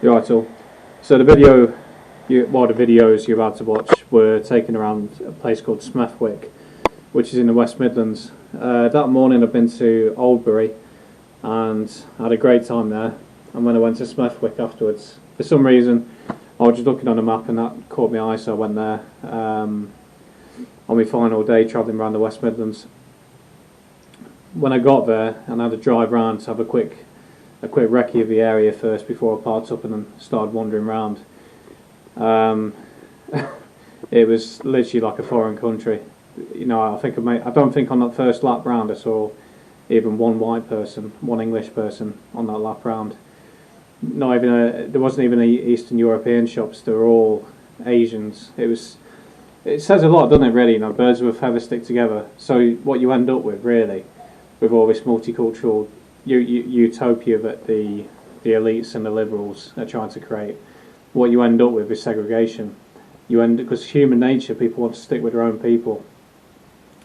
You're right, all. So the videos you're about to watch were taken around a place called Smethwick, which is in the West Midlands. That morning I've been to Oldbury and I had a great time there. And when I went to Smethwick afterwards, for some reason I was just looking on a map and that caught my eye, so I went there on my final day travelling around the West Midlands. When I got there and I had to drive round to have a quick recce of the area first before I parked up and then started wandering around. It was literally like a foreign country. You know, I don't think on that first lap round I saw even one white person, one English person on that lap round. There wasn't even any Eastern European shops. They were all Asians. It says a lot, doesn't it? Really, you know, birds of a feather stick together. So what you end up with, really, with all this multicultural utopia that the elites and the liberals are trying to create, what you end up with is segregation. Because human nature, people want to stick with their own people.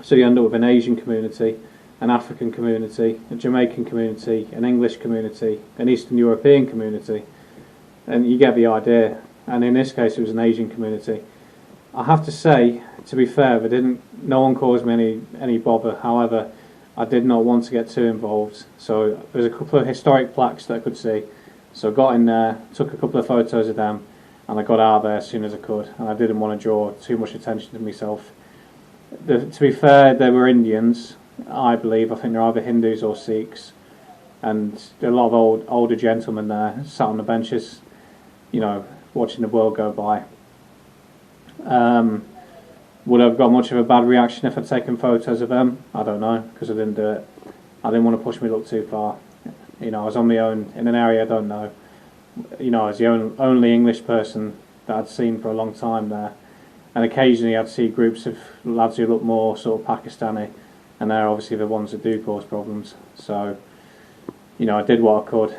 So you end up with an Asian community, an African community, a Jamaican community, an English community, an Eastern European community, and you get the idea. And in this case, it was an Asian community. I have to say, to be fair, no one caused me any bother. However, I did not want to get too involved, so there's a couple of historic plaques that I could see. So I got in there, took a couple of photos of them, and I got out of there as soon as I could. And I didn't want to draw too much attention to myself. To be fair, they were Indians, I believe. I think they're either Hindus or Sikhs, and there are a lot of older gentlemen there, sat on the benches, you know, watching the world go by. Would I have got much of a bad reaction if I'd taken photos of them? I don't know, because I didn't do it. I didn't want to push my luck too far. You know, I was on my own in an area I don't know. You know, I was the only English person that I'd seen for a long time there. And occasionally I'd see groups of lads who look more sort of Pakistani, and they're obviously the ones that do cause problems. So, you know, I did what I could.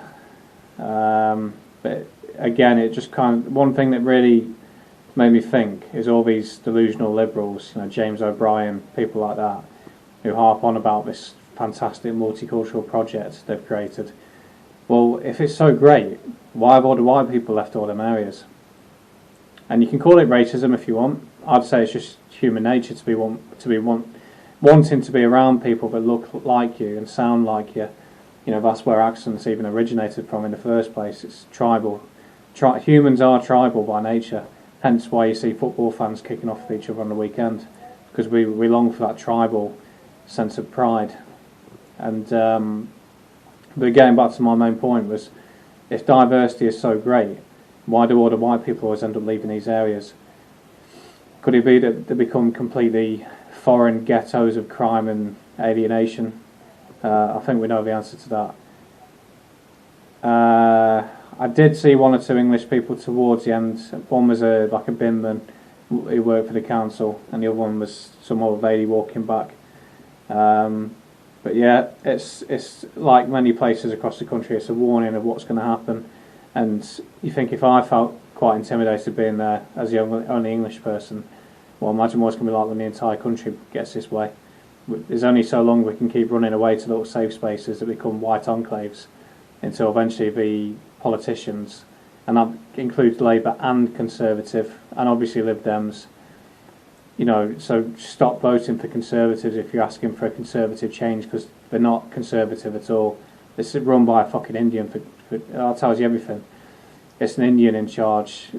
But again, it just one thing that really made me think is all these delusional liberals, you know, James O'Brien, people like that, who harp on about this fantastic multicultural project they've created. Well, if it's so great, why have all the white people left all them areas? And you can call it racism if you want. I'd say it's just human nature to be wanting to be around people that look like you and sound like you. You know, that's where accents even originated from in the first place. It's tribal. Humans are tribal by nature. Hence why you see football fans kicking off with each other on the weekend, because we long for that tribal sense of pride. And but getting back to my main point was, if diversity is so great, why do all the white people always end up leaving these areas? Could it be that they become completely foreign ghettos of crime and alienation? I think we know the answer to that. I did see one or two English people towards the end. One was like a binman who worked for the council, and the other one was some old lady walking back. But yeah, it's like many places across the country. It's a warning of what's going to happen. And you think, if I felt quite intimidated being there as the only English person, well, imagine what it's going to be like when the entire country gets this way. There's only so long we can keep running away to little safe spaces that become white enclaves, until eventually the politicians, and that includes Labour and Conservative, and obviously Lib Dems, you know, so stop voting for Conservatives if you're asking for a Conservative change, because they're not Conservative at all. It's run by a fucking Indian. That tells you everything. It's an Indian in charge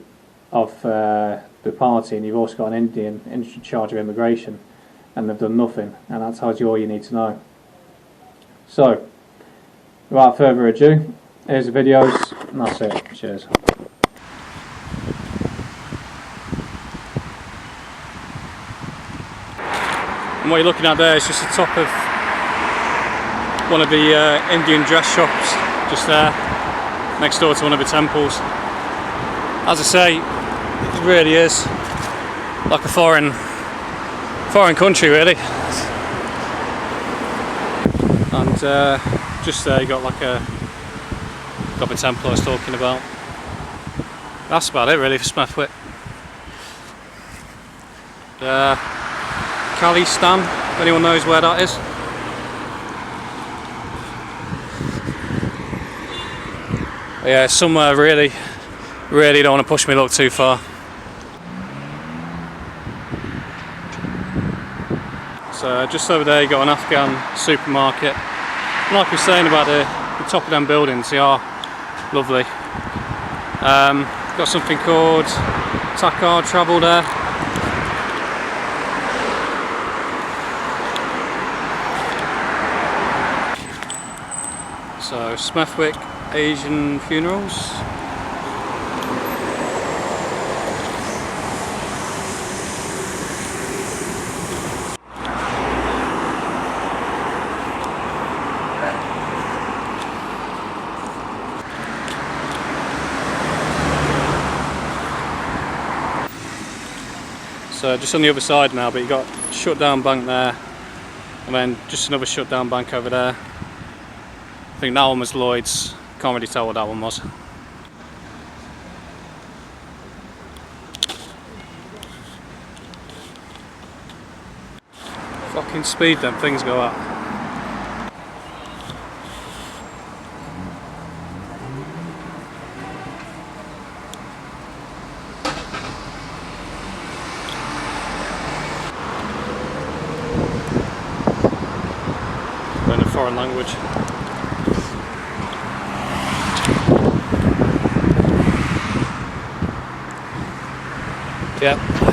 of the party, and you've also got an Indian in charge of immigration, and they've done nothing, and that tells you all you need to know. So, without further ado, here's the videos, and that's it. Cheers. And what you're looking at there is just the top of one of the Indian dress shops, just there, next door to one of the temples. As I say, it really is like a foreign country, really. And just there you got the temple I was talking about. That's about it really for Smethwick. Khalistan, if anyone knows where that is. Yeah, somewhere really Really don't want to push my luck too far. So just over there you got an Afghan supermarket. And like I was saying about the top of them buildings, they are lovely. Got something called Takar Travel there. So Smethwick Asian Funerals. So just on the other side now, but you got shut down bank there, and then just another shut down bank over there. I think that one was Lloyd's. Can't really tell what that one was. Fucking speed them things go at. In a foreign language. Yeah.